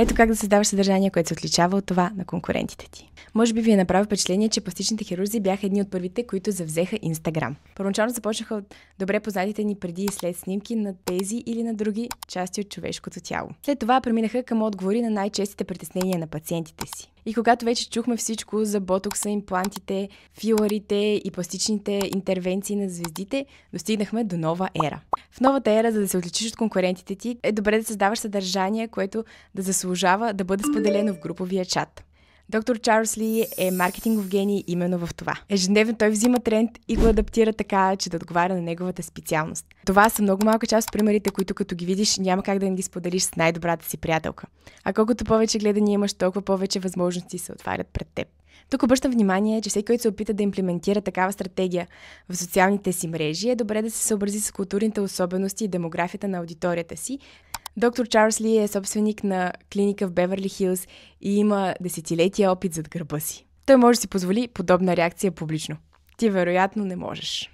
Ето как да създаваш съдържание, което се отличава от това на конкурентите ти. Може би ви е направи впечатление, че пластичните хирурзи бяха едни от първите, които завзеха Инстаграм. Първоначално започнаха от добре познатите ни преди и след снимки на тези или на други части от човешкото тяло. След това преминаха към отговори на най-честите притеснения на пациентите си. И когато вече чухме всичко за ботокса, имплантите, филарите и пластичните интервенции на звездите, достигнахме до нова ера. В новата ера, за да се отличиш от конкурентите ти, е добре да създаваш съдържание, което да заслужава да бъде споделено в груповия чат. Доктор Чарлз Ли е маркетингов гений именно в това. Ежедневно той взима тренд и го адаптира така, че да отговаря на неговата специалност. Това са много малка част от примерите, които като ги видиш, няма как да не ги споделиш с най-добрата си приятелка. А колкото повече гледания имаш, толкова повече възможности се отварят пред теб. Тук обръщам внимание, че всеки, който се опита да имплементира такава стратегия в социалните си мрежи, е добре да се съобрази с културните особености и демографията на аудиторията си. Доктор Чарлз Ли е собственик на клиника в Беверли Хилс и има десетилетия опит зад гърба си. Той може да си позволи подобна реакция публично. Ти вероятно не можеш.